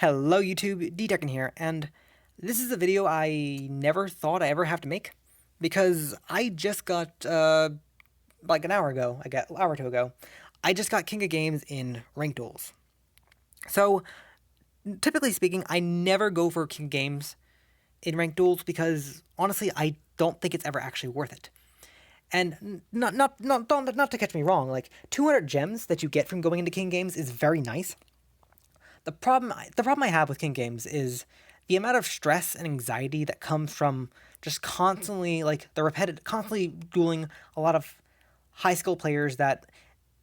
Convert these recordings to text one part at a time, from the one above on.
Hello YouTube, D-Tekken here, and this is a video I never thought I ever have to make, because I just got, like an hour ago, an hour or two ago, I just got King of Games in Ranked Duels. So, typically speaking, I never go for King of Games in Ranked Duels because, honestly, I don't think it's ever actually worth it. And not to catch me wrong, like, 200 gems that you get from going into King Games is very nice. The problem I have with King Games is the amount of stress and anxiety that comes from just constantly constantly dueling a lot of high skill players that,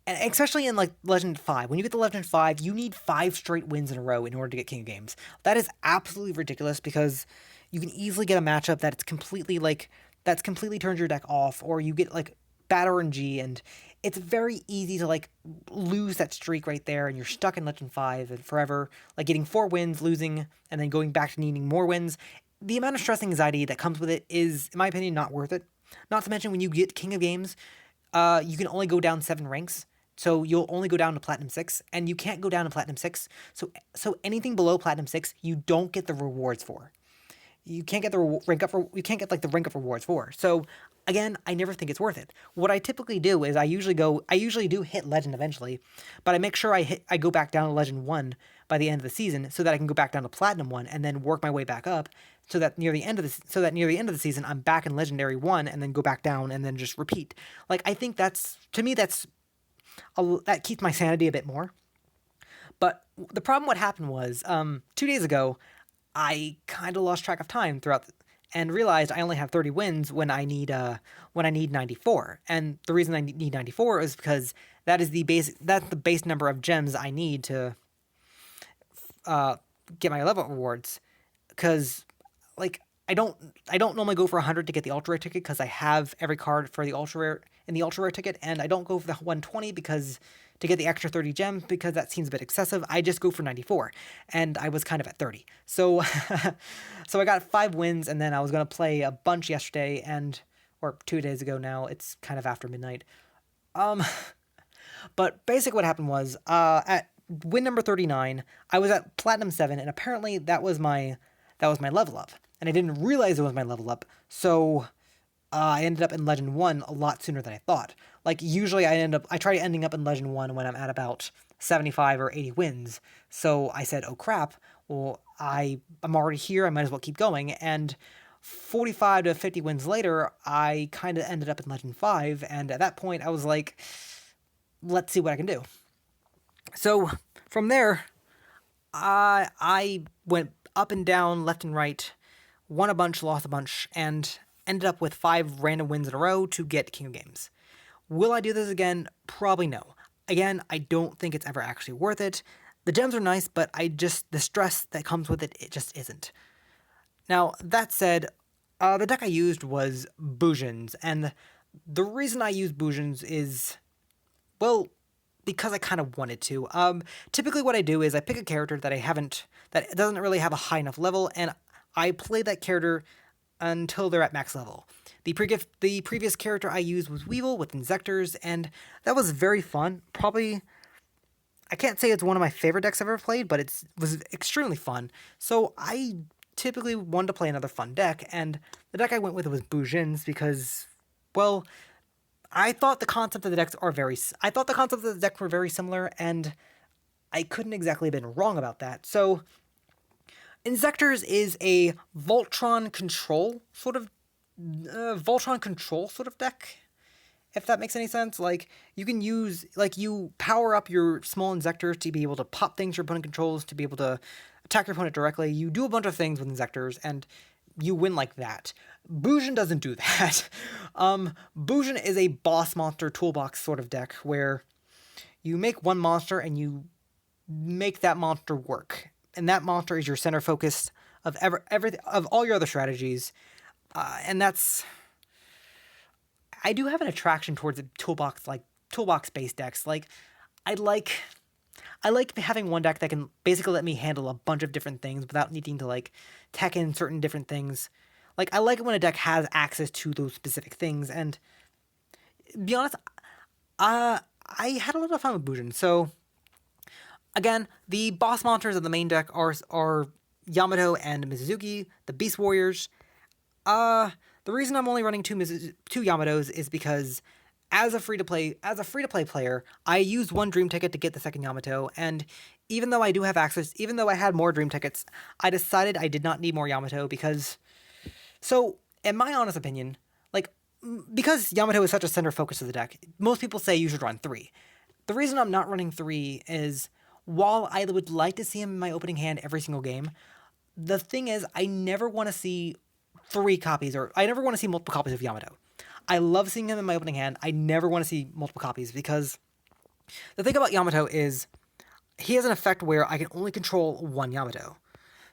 and especially in like Legend 5. When you get to Legend 5, you need 5 straight wins in a row in order to get King of Games. That is absolutely ridiculous because you can easily get a matchup that's completely turns your deck off, or you get like bad RNG, and it's very easy to like lose that streak right there, and you're stuck in Legend 5 and forever, like getting 4 wins, losing, and then going back to needing more wins. The amount of stress and anxiety that comes with it is, in my opinion, not worth it. Not to mention, when you get King of Games, you can only go down 7 ranks. So you'll only go down to Platinum 6, and you can't go down to Platinum 6. So anything below Platinum 6, you don't get the rewards for. You can't get you can't get like the rank up rewards for. So again, I never think it's worth it. What I typically do is I usually do hit Legend eventually, but I make sure I go back down to Legend 1 by the end of the season so that I can go back down to Platinum 1 and then work my way back up so that near the end of the season I'm back in Legendary 1 and then go back down and then just repeat. Like, I think that keeps my sanity a bit more. But the problem, what happened was, 2 days ago, I kind of lost track of time and realized I only have 30 wins when I need 94. And the reason I need 94 is because that's the base number of gems I need to get my level up rewards. Because like I don't normally go for 100 to get the ultra rare ticket because I have every card for the ultra rare in the ultra rare ticket, and I don't go for the 120 because to get the extra 30 gems, because that seems a bit excessive. I just go for 94, and I was kind of at 30. So so I got 5 wins, and then I was going to play a bunch yesterday, or 2 days ago now. It's kind of after midnight. But basically what happened was, at win number 39, I was at Platinum 7, and apparently that was my level up. And I didn't realize it was my level up, so I ended up in Legend 1 a lot sooner than I thought. Like, usually I try ending up in Legend 1 when I'm at about 75 or 80 wins. So I said, oh crap, well, I'm already here, I might as well keep going. And 45 to 50 wins later, I kind of ended up in Legend 5, and at that point I was like, let's see what I can do. So from there, I went up and down, left and right, won a bunch, lost a bunch, and ended up with 5 random wins in a row to get King of Games. Will I do this again? Probably no. Again, I don't think it's ever actually worth it. The gems are nice, but the stress that comes with it just isn't. Now, that said, the deck I used was Bujin's, and the reason I use Bujin's is, well, because I kind of wanted to. Typically what I do is I pick a character that doesn't really have a high enough level, and I play that character until they're at max level. The previous character I used was Weevil with Insectors, and that was very fun. Probably, I can't say it's one of my favorite decks I've ever played, but it was extremely fun. So I typically wanted to play another fun deck, and the deck I went with was Bujin's because, well, I thought the concept of the decks were very similar, and I couldn't exactly have been wrong about that. So Insectors is a Voltron control sort of deck, if that makes any sense. Like, you can you power up your small Insectors to be able to pop things your opponent controls, to be able to attack your opponent directly. You do a bunch of things with Insectors, and you win like that. Bujin doesn't do that. Bujin is a boss monster toolbox sort of deck where you make one monster and you make that monster work. And that monster is your center focus of of all your other strategies. And that's, I do have an attraction towards a toolbox-based decks. Like, I like having one deck that can basically let me handle a bunch of different things without needing to like tech in certain different things. Like, I like it when a deck has access to those specific things. And to be honest, I had a lot of fun with Bujin. So Again, the boss monsters of the main deck are Yamato and Mizuzuki, the Beast Warriors. The reason I'm only running two Yamatos is because as a free to play player, I used one dream ticket to get the second Yamato, and even though I do have access, even though I had more dream tickets, I decided I did not need more Yamato because, so in my honest opinion, like because Yamato is such a center focus of the deck, most people say you should run three. The reason I'm not running three is while I would like to see him in my opening hand every single game, the thing is I never want to see three copies, or I never want to see multiple copies of Yamato. I love seeing him in my opening hand. I never want to see multiple copies because the thing about Yamato is he has an effect where I can only control one Yamato.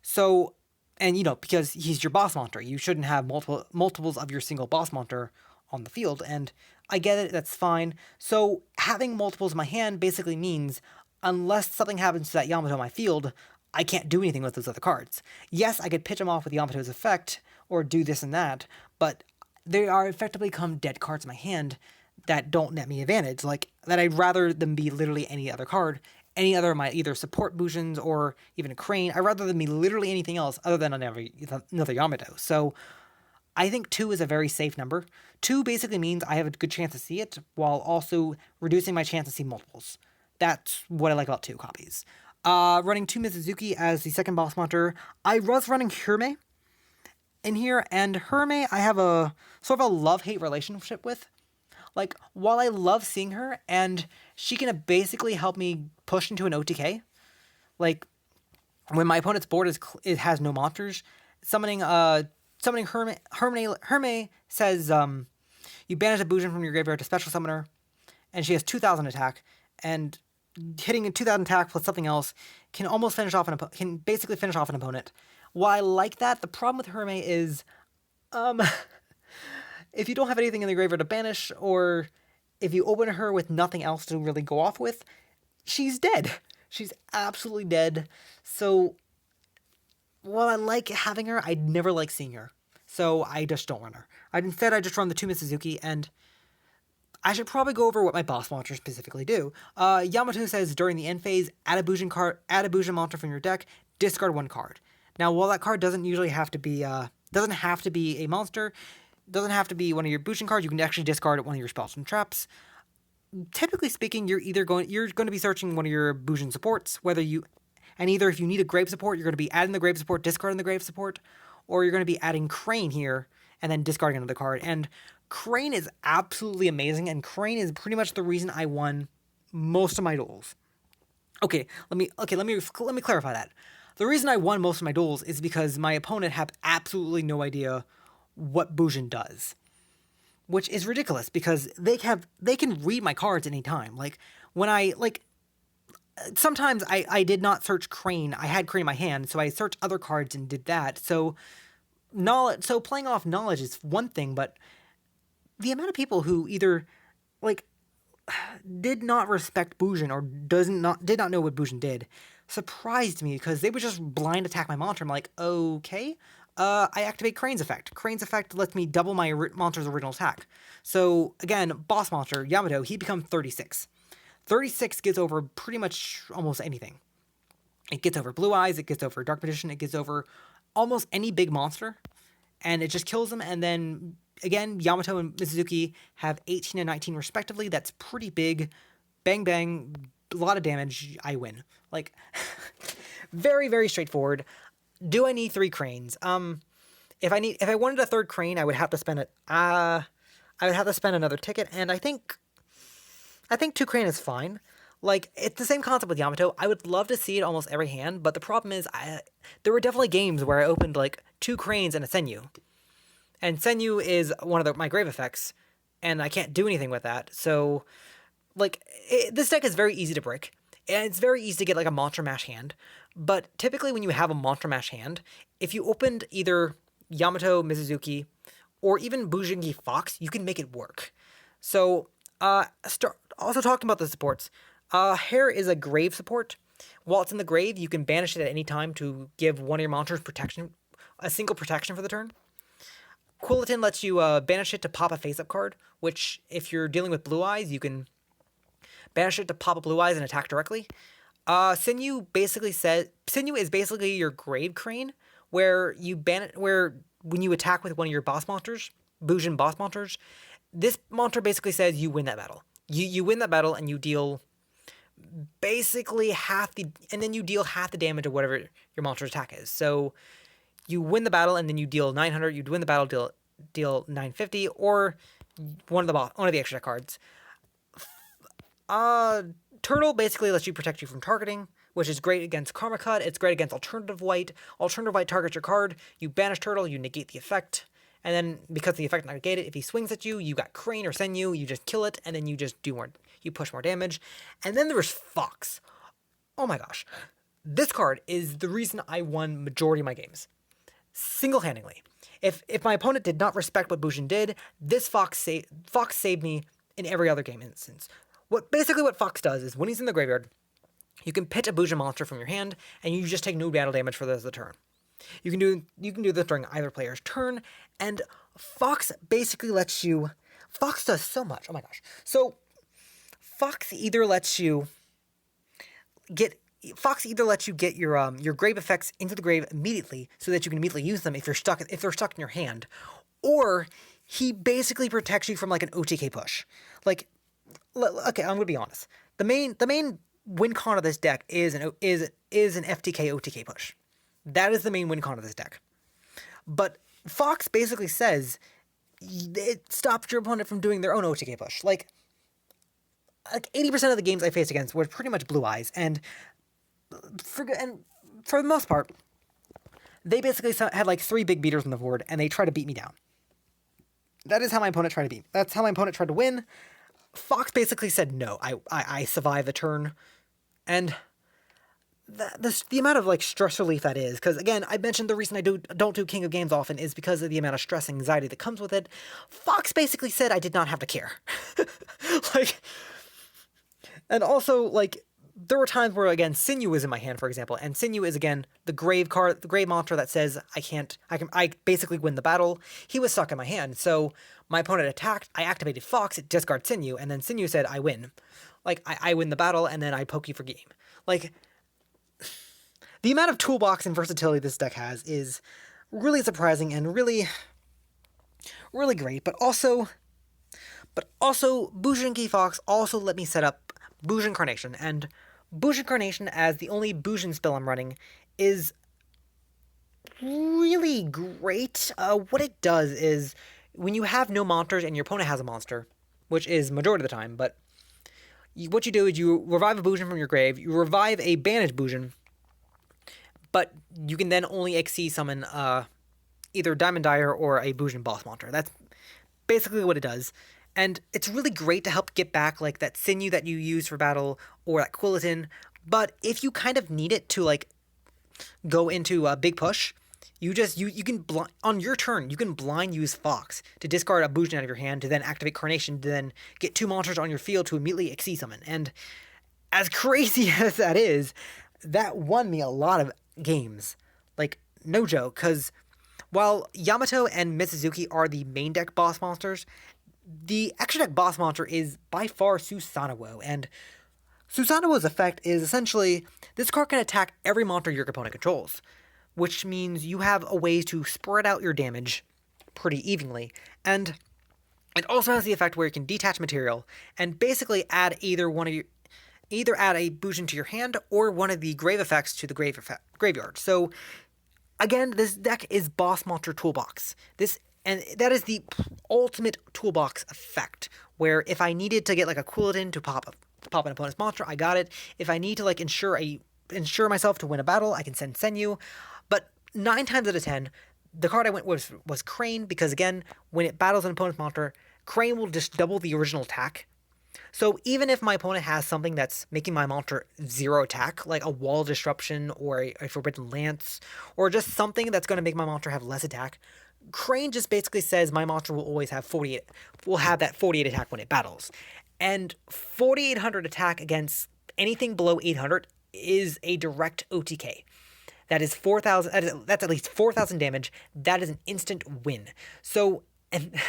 So, and because he's your boss monster, you shouldn't have multiples of your single boss monster on the field, and I get it, that's fine. So having multiples in my hand basically means unless something happens to that Yamato in my field, I can't do anything with those other cards. Yes, I could pitch them off with Yamato's effect, or do this and that, but they are effectively become dead cards in my hand that don't net me advantage. Like, that I'd rather them be literally any other card, any other of my either support Bujins or even a Crane. I'd rather them be literally anything else other than another Yamato. So I think 2 is a very safe number. 2 basically means I have a good chance to see it while also reducing my chance to see multiples. That's what I like about 2 copies. Running 2 Mizuzuki as the second boss monster. I was running Hirme in here, and Hirme I have a sort of a love-hate relationship with. Like, while I love seeing her, and she can basically help me push into an OTK, like, when my opponent's board it has no monsters, summoning Herme says, you banish a Bujin from your graveyard to special summon her, and she has 2,000 attack, and hitting a 2,000 attack plus something else can basically finish off an opponent. While I like that, the problem with Herme is, if you don't have anything in the graveyard to banish, or if you open her with nothing else to really go off with, she's dead. She's absolutely dead. So, while I like having her, I never like seeing her. So, I just don't run her. Instead, I just run the 2 Mizuzuki, and I should probably go over what my boss monsters specifically do. Yamato says, during the end phase, add a Bujin monster from your deck, discard 1 card. Now, while that card doesn't usually have to be, doesn't have to be a monster, doesn't have to be one of your Bujin cards, you can actually discard one of your spells and traps. Typically speaking, you're going to be searching one of your Bujin supports, either if you need a Grave support, you're going to be adding the Grave support, discarding the Grave support, or you're going to be adding Crane here, and then discarding another card. And Crane is absolutely amazing, and Crane is pretty much the reason I won most of my duels. Let me clarify that. The reason I won most of my duels is because my opponent had absolutely no idea what Bujin does, which is ridiculous because they can read my cards any time. Like, when sometimes I did not search Crane. I had Crane in my hand, so I searched other cards and did that. So playing off knowledge is one thing, but the amount of people who either did not respect Bujin or did not know what Bujin did surprised me, because they would just blind attack my monster. I'm like, okay. I activate Crane's effect. Crane's effect lets me double my monster's original attack. So, again, boss monster, Yamato, he becomes 36. 36 gets over pretty much almost anything. It gets over Blue Eyes, it gets over Dark Magician, it gets over almost any big monster, and it just kills them. And then, again, Yamato and Mizuzuki have 18 and 19 respectively. That's pretty big. Bang, bang, a lot of damage, I win. Like, very, very straightforward. Do I need 3 Cranes? If I wanted a 3rd Crane, I would have to spend another ticket, and I think 2 Crane is fine. Like, it's the same concept with Yamato. I would love to see it almost every hand, but the problem is, there were definitely games where I opened, 2 Cranes and a Senyu. And Senyu is one of my grave effects, and I can't do anything with that. So, this deck is very easy to break, and it's very easy to get, a Monster Mash hand. But typically when you have a Monster Mash hand, if you opened either Yamato, Mizuzuki, or even Bujingi Fox, you can make it work. So, also talking about the supports, Hair is a grave support. While it's in the grave, you can banish it at any time to give one of your monsters a single protection for the turn. Quilliton lets you banish it to pop a face-up card, which, if you're dealing with Blue Eyes, you can banish it to pop a Blue Eyes and attack directly. Sinew is basically your grave crane, where you ban it, where when you attack with one of your boss monsters, Bujin boss monsters, this monster basically says you win that battle. You win that battle and you deal basically and then you deal half the damage of whatever your monster's attack is. So you win the battle and then you deal 900. You win the battle, deal 950, or one of the extra cards. Turtle basically lets you protect you from targeting, which is great against Karma Cut. It's great against Alternative White. Alternative White targets your card. You banish Turtle. You negate the effect. And then, because the effect negated, if he swings at you, you got Crane or Senyu, you just kill it, and then you just you push more damage. And then there's Fox. Oh my gosh. This card is the reason I won majority of my games. Single-handedly. If my opponent did not respect what Bujin did, this Fox saved me in every other game instance. What Fox does is, when he's in the graveyard, you can pitch a Bujin monster from your hand, and you just take no battle damage for the rest of the turn. You can do this during either player's turn, and Fox basically lets you. Fox does so much. Oh my gosh! So Fox either lets you get your grave effects into the grave immediately, so that you can immediately use them if they're stuck in your hand, or he basically protects you from like an OTK push. Like, okay, I'm gonna be honest. The main win con of this deck is an FTK OTK push. That is the main win con of this deck. But Fox basically says it stops your opponent from doing their own OTK push. Like 80% of the games I faced against were pretty much blue eyes, and for the most part, they basically had like 3 big beaters on the board, and they try to beat me down. That's how my opponent tried to win. Fox basically said no. I survive the turn, and the amount of like stress relief that is, because again, I mentioned the reason I don't do King of Games often is because of the amount of stress and anxiety that comes with it. Fox basically said I did not have to care. Like, and also like there were times where again Sinew was in my hand, for example, and Sinew is again the grave monster that says I basically win the battle. He was stuck in my hand, so my opponent attacked. I activated Fox, it discards Sinew, and then Sinew said I win. Like I win the battle, and then I poke you for game. Like, the amount of toolbox and versatility this deck has is really surprising and really, really great. But also, Bujin Key Fox also let me set up Bujin Carnation, and Bujin Carnation, as the only Bujin spell I'm running, is really great. What it does is, when you have no monsters and your opponent has a monster, which is majority of the time, but what you do is you revive a Bujin from your grave, you revive a banished Bujin, but you can then only XC summon either Diamond Dyer or a Bujin boss monster. That's basically what it does. And it's really great to help get back like that Sinew that you use for battle, or that Quilliton. But if you kind of need it to like go into a big push, you can on your turn you can blind use Fox to discard a Bujin out of your hand, to then activate Carnation, to then get 2 monsters on your field to immediately XC summon. And as crazy as that is, that won me a lot of games. Like, no joke, because while Yamato and Mizuzuki are the main deck boss monsters, the extra deck boss monster is by far Susanoo, and Susanoo's effect is essentially this card can attack every monster your opponent controls, which means you have a way to spread out your damage pretty evenly, and it also has the effect where you can detach material and basically add either add a Bujin to your hand or one of the grave effects to the graveyard. So again, this deck is boss monster toolbox. And that is the ultimate toolbox effect, where if I needed to get like a Quilliton to pop an opponent's monster, I got it. If I need to like ensure myself to win a battle, I can send Senyu. But 9 times out of 10, the card I went was Crane, because again, when it battles an opponent's monster, Crane will just double the original attack. So even if my opponent has something that's making my monster 0 attack, like a Wall Disruption or a Forbidden Lance, or just something that's going to make my monster have less attack, Crane just basically says my monster will always have that 48 attack when it battles. And 4800 attack against anything below 800 is a direct OTK. That is 4,000. That's at least 4,000 damage. That is an instant win. So, and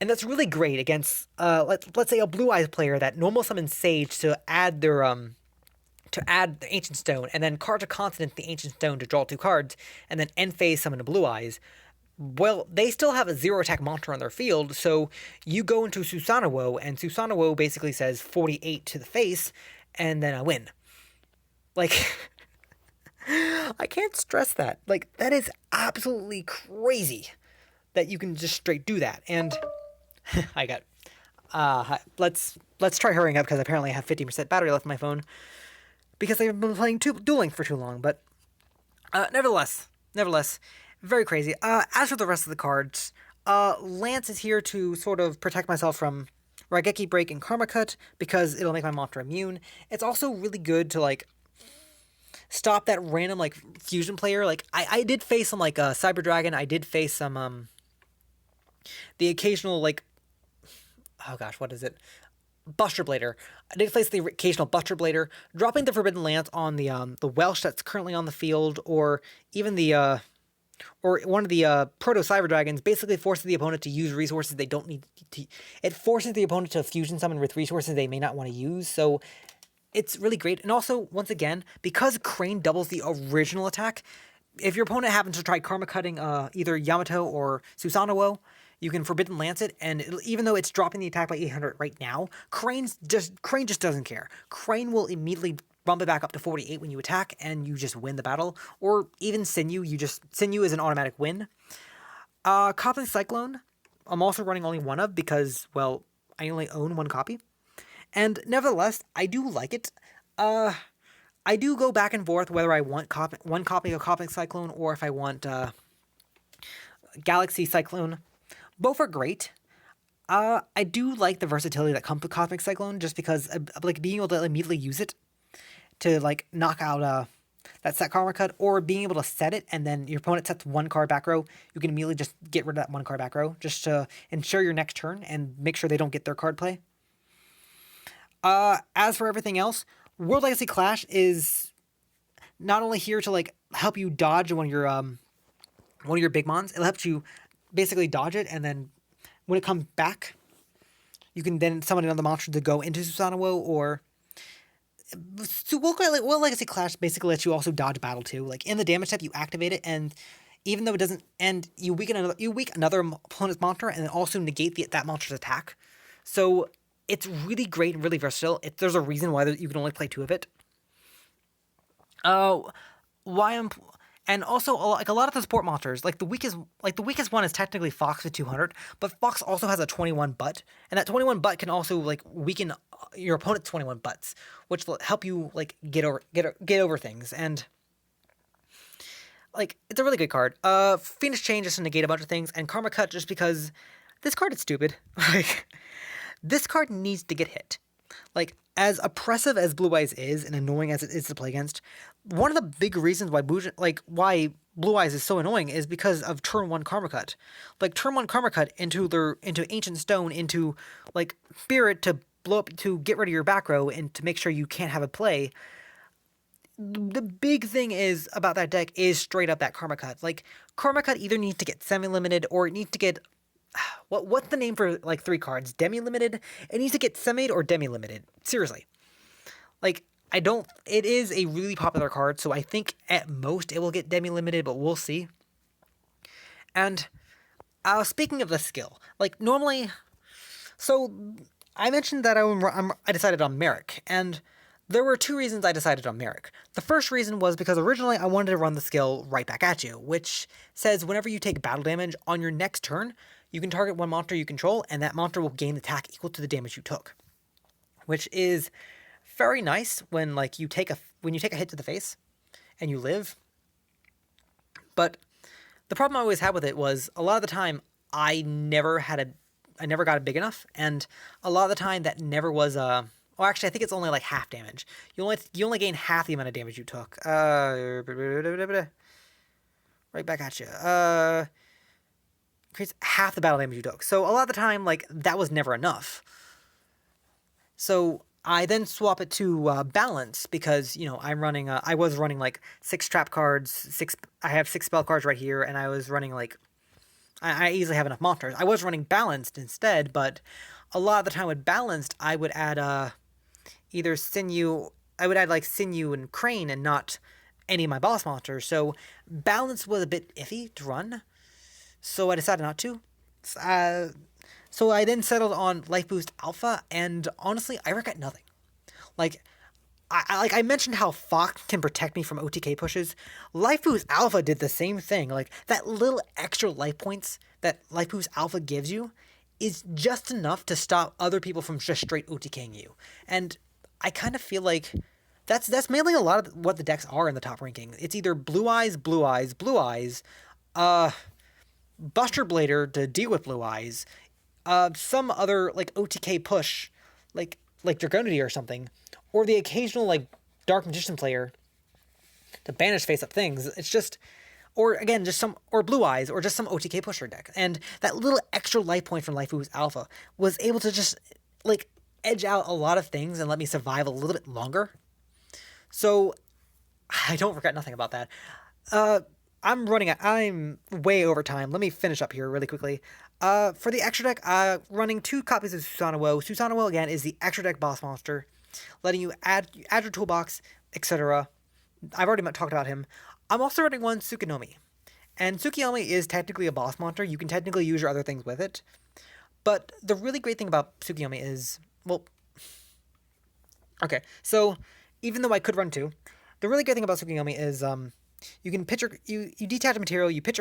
and that's really great against let's say a Blue Eyes player that normal summons Sage to add their to add the Ancient Stone, and then Cards of Consonance the Ancient Stone to draw 2 cards, and then end phase summon a Blue Eyes. Well, they still have a 0 attack monster on their field, so you go into Susanoo, and Susanoo basically says 48 to the face, and then I win. Like, I can't stress that. Like, that is absolutely crazy that you can just straight do that. And I got let's try hurrying up because apparently I have 50% battery left on my phone because I've been playing dueling for too long. But nevertheless, very crazy. As for the rest of the cards, Lance is here to sort of protect myself from Raigeki Break and Karma Cut because it'll make my monster immune. It's also really good to like stop that random like fusion player. Like I did face some like Cyber Dragon. I did face some the occasional like, oh gosh, what is it? Buster Blader. I did face the occasional Buster Blader. Dropping the Forbidden Lance on the Welsh that's currently on the field, or even the or one of the Proto Cyber Dragons basically forces the opponent to use resources they don't need to. It forces the opponent to fusion summon with resources they may not want to use. So it's really great. And also, once again, because Crane doubles the original attack, if your opponent happens to try Karma Cutting either Yamato or Susanoo, you can Forbidden Lance it, and even though it's dropping the attack by 800 right now, Crane just doesn't care. Crane will immediately bump it back up to 48 when you attack, and you just win the battle. Or even Sinew, Sinew is an automatic win. Coupling Cyclone, I'm also running only one of because, well, I only own one copy. And nevertheless, I do like it. I do go back and forth whether I want one copy of Coupling Cyclone or if I want Galaxy Cyclone. Both are great. I do like the versatility that comes with Cosmic Cyclone just because like being able to immediately use it to like knock out that set Karma Cut, or being able to set it and then your opponent sets 1 card back row, you can immediately just get rid of that 1 card back row just to ensure your next turn and make sure they don't get their card play. As for everything else, World Legacy Clash is not only here to like help you dodge one of your big mons, it'll help you basically dodge it, and then when it comes back, you can then summon another monster to go into Susanoo, or World Legacy Clash basically lets you also dodge battle too. Like in the damage step, you activate it, and even though it doesn't end, you weaken another opponent's monster, and then also negate that monster's attack. So it's really great and really versatile. There's a reason why you can only play 2 of it. And also, like a lot of the support monsters, like the weakest one is technically Fox with 200, but Fox also has a 21 butt, and that 21 butt can also like weaken your opponent's 21 butts, which will help you like get over things. And like it's a really good card. Phoenix Chain just to negate a bunch of things, and Karma Cut just because this card is stupid. Like this card needs to get hit. Like, as oppressive as Blue Eyes is and annoying as it is to play against, one of the big reasons why why Blue Eyes is so annoying is because of turn 1 Karma Cut. Like turn 1 Karma Cut into Ancient Stone, into like Spirit to blow up to get rid of your back row and to make sure you can't have a play. The big thing is about that deck is straight up that Karma Cut. Like Karma Cut either needs to get semi-limited or it needs to get what's the name for like 3 cards? Demi-limited? It needs to get semi or demi-limited. Seriously. Like, it is a really popular card, so I think at most it will get demi-limited, but we'll see. And, speaking of the skill, like, normally, so, I mentioned that I decided on Merrick, and there were 2 reasons I decided on Merrick. The first reason was because originally I wanted to run the skill right back at you, which says whenever you take battle damage on your next turn, you can target one monster you control, and that monster will gain attack equal to the damage you took. Which is very nice when like you take a hit to the face and you live. But the problem I always had with it was a lot of the time I never got it big enough, and a lot of the time that never was well, actually I think it's only like half damage. You only gain half the amount of damage you took. Right back at you. Creates half the battle damage you took. So a lot of the time, like, that was never enough. So I then swap it to balance because, you know, I was running like 6 trap cards, I have 6 spell cards right here, and I was running like, I easily have enough monsters. I was running balanced instead, but a lot of the time with balanced, I would add either Sinew add like Sinew and Crane and not any of my boss monsters. So balance was a bit iffy to run. So I decided not to. So I then settled on Life Boost Alpha, and honestly, I regret nothing. Like I mentioned how Fox can protect me from OTK pushes. Life Boost Alpha did the same thing. Like that little extra life points that Life Boost Alpha gives you is just enough to stop other people from just straight OTKing you. And I kind of feel like that's mainly a lot of what the decks are in the top ranking. It's either Blue Eyes, Blue Eyes, Blue Eyes, Buster Blader to deal with Blue Eyes, some other like OTK push, like Dragonity or something, or the occasional like Dark Magician player to banish face-up things. It's just, or again, just some, or Blue Eyes, or just some OTK pusher deck. And that little extra life point from Life Boost Alpha was able to just like edge out a lot of things and let me survive a little bit longer. So I don't regret nothing about that. I'm way over time. Let me finish up here really quickly. For the extra deck, running 2 copies of Susanoo. Susanoo, again, is the extra deck boss monster, letting you add your toolbox, etc. I've already talked about him. I'm also running one Tsukuyomi. And Tsukuyomi is technically a boss monster. You can technically use your other things with it. But the really great thing about Tsukuyomi is, well, okay, so even though I could run 2, the really great thing about Tsukuyomi is, you can pitch you detach a material, you pitch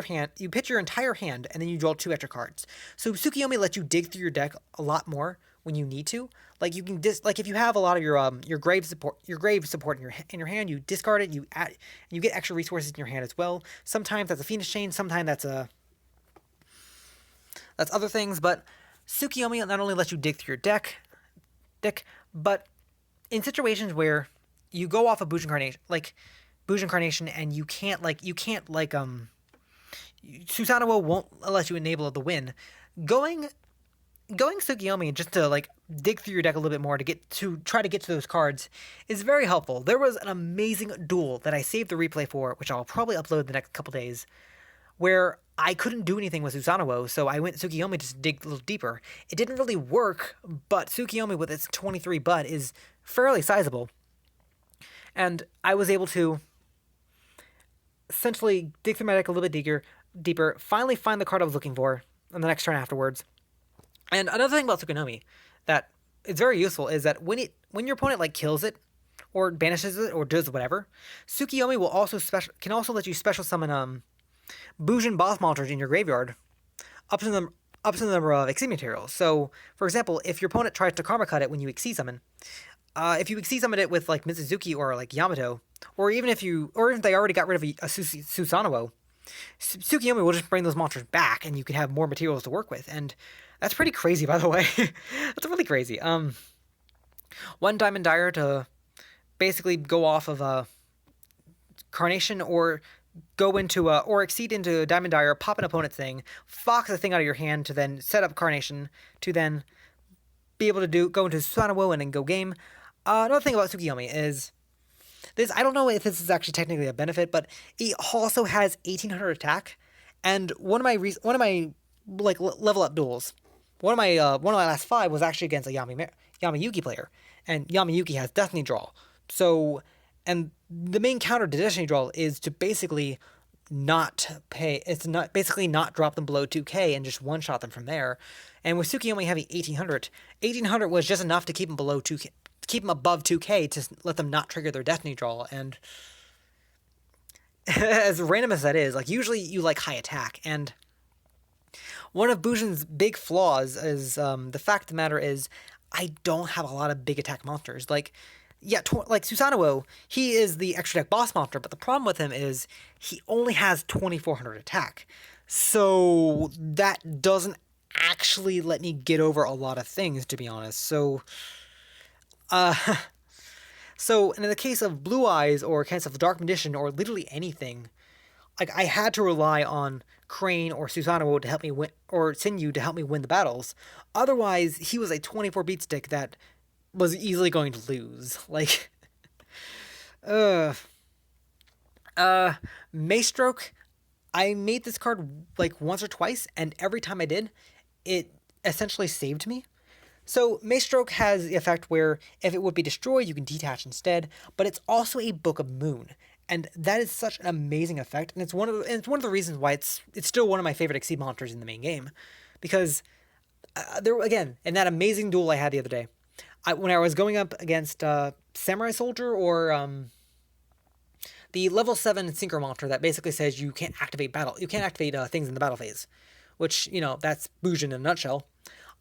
your entire hand, and then you draw 2 extra cards. So Tsukuyomi lets you dig through your deck a lot more when you need to. Like you can like if you have a lot of your grave support in your hand, you discard it, you add, and you get extra resources in your hand as well. Sometimes that's a Phoenix Chain, sometimes that's other things, but Tsukuyomi not only lets you dig through your deck, but in situations where you go off a Bujin Carnation, and you can't Susanoo won't let you enable the win. Going Tsukuyomi just to like dig through your deck a little bit more to try to get to those cards is very helpful. There was an amazing duel that I saved the replay for, which I'll probably upload the next couple days, where I couldn't do anything with Susanoo, so I went Tsukuyomi just to dig a little deeper. It didn't really work, but Tsukuyomi with its 23 bud is fairly sizable. And I was able to essentially dig through my deck a little bit deeper, finally find the card I was looking for on the next turn afterwards. And another thing about Tsukuyomi that is very useful is that when your opponent like kills it, or banishes it, or does whatever, Tsukuyomi can also let you special summon Bujin boss monsters in your graveyard up to the number of Exceed materials. So, for example, if your opponent tries to Karma Cut it when you Exceed summon, if you Exceed summon it with like Mizuzuki or like Yamato, or even if they already got rid of a Susanoo, Tsukuyomi will just bring those monsters back, and you can have more materials to work with. And that's pretty crazy, by the way. That's really crazy. 1 Diamond Dire to basically go off of a Carnation, or go into or Exceed into Diamond Dire, pop an opponent's thing, Fox a thing out of your hand to then set up Carnation to then be able to go into Susanoo and then go game. Another thing about Tsukuyomi is this. I don't know if this is actually technically a benefit, but he also has 1800 attack. And one of my like level up duels, one of my last 5 was actually against a Yamayuki player, and Yamayuki has Destiny Draw. So, and the main counter to Destiny Draw is to basically not drop them below 2k and just one shot them from there. And with Tsukuyomi having 1800 was just enough to keep them below 2k. Keep them above 2k to let them not trigger their Destiny Draw. And as random as that is, like usually you like high attack, and one of Bujin's big flaws is the fact of the matter is I don't have a lot of big attack monsters. Like Susanoo, he is the extra deck boss monster, but the problem with him is he only has 2400 attack, so that doesn't actually let me get over a lot of things, to be honest. So in the case of Blue Eyes, or case of Dark Magician, or literally anything, like I had to rely on Crane or Susanoo to help me win, or Sinew to help me win the battles. Otherwise, he was a 24 beat stick that was easily going to lose. Like, Maestroke, I made this card like once or twice, and every time I did, it essentially saved me. So Mace Stroke has the effect where if it would be destroyed, you can detach instead, but it's also a Book of Moon. And that is such an amazing effect, and it's one of the reasons why it's still one of my favorite Exceed monsters in the main game, because there again in that amazing duel I had the other day, when I was going up against Samurai Soldier or the level 7 Synchro monster that basically says you can't activate things in the battle phase, which that's Bujin in a nutshell.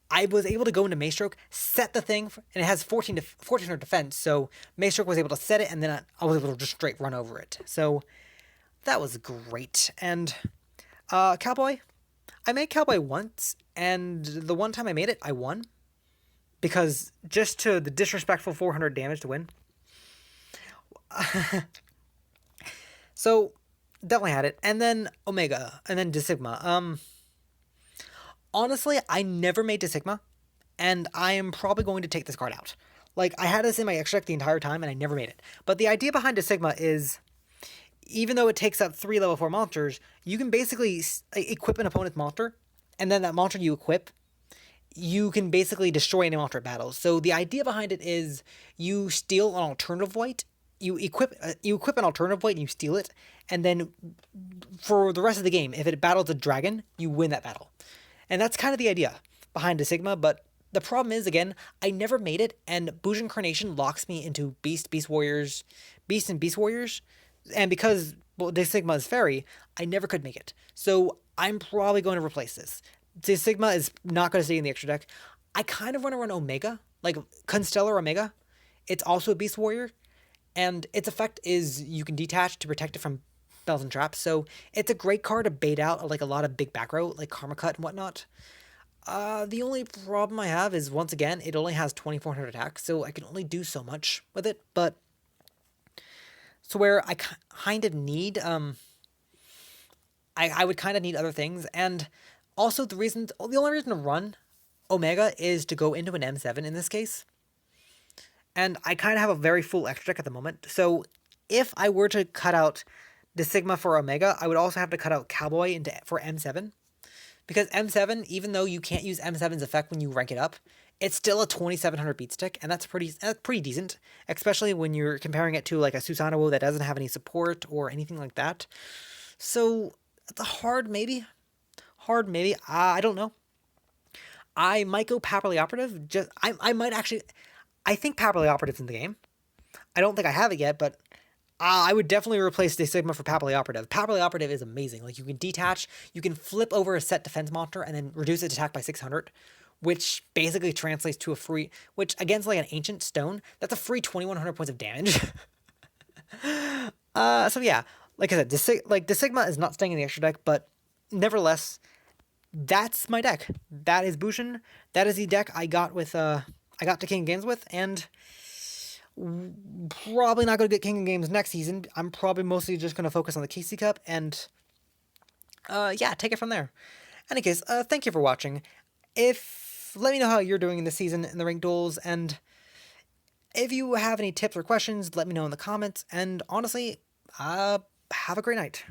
I was able to go into Maestroke, set the thing, and it has 1400 defense, so Maestroke was able to set it, and then I was able to just straight run over it. So that was great. And Cowboy, I made Cowboy once, and the one time I made it, I won. Because just to the disrespectful 400 damage to win. So definitely had it. And then Omega, and then Desigma. Honestly, I never made Desigma, and I am probably going to take this card out. Like, I had this in my extra deck the entire time, and I never made it. But the idea behind Desigma is, even though it takes up 3 level 4 monsters, you can basically equip an opponent's monster, and then that monster you equip, you can basically destroy any monster at battle. So the idea behind it is you steal an alternative white, you equip an alternative white and you steal it, and then for the rest of the game, if it battles a dragon, you win that battle. And that's kind of the idea behind Desigma, but the problem is, again, I never made it, and Bujin Carnation locks me into Beast, Beast Warriors, Beast and Beast Warriors, and because Desigma is Fairy, I never could make it. So I'm probably going to replace this. Desigma is not going to stay in the extra deck. I kind of want to run Omega, like Constellar Omega. It's also a Beast Warrior, and its effect is you can detach to protect it from spells and traps, so it's a great card to bait out like a lot of big back row, like Karma Cut and whatnot. The only problem I have is, once again, it only has 2400 attack, so I can only do so much with it, but so where I kind of need, I would kind of need other things, and also the only reason to run Omega is to go into an M7 in this case, and I kind of have a very full extra deck at the moment, so if I were to cut out Desigma for Omega, I would also have to cut out Cowboy for M7. Because M7, even though you can't use M7's effect when you rank it up, it's still a 2700 beat stick, and that's pretty decent, especially when you're comparing it to like a Susanoo that doesn't have any support or anything like that. So, it's a hard maybe. I don't know. I might go Paperly Operative. I might actually. I think Paperly Operative's in the game. I don't think I have it yet, but I would definitely replace Desigma for Paperly Operative. Paperly Operative is amazing. Like, you can detach, you can flip over a set defense monster and then reduce its attack by 600, which basically translates to a free, which against like an ancient stone, that's a free 2100 points of damage. So yeah, like I said, Desigma is not staying in the extra deck, but nevertheless, that's my deck. That is Bujin. That is the deck I got to King of Games with, and probably not going to get King of Games next season. I'm probably mostly just going to focus on the KC Cup, and yeah, take it from there. In any case, thank you for watching. Let me know how you're doing in this season in the Ranked Duels, and if you have any tips or questions, let me know in the comments, and honestly, have a great night.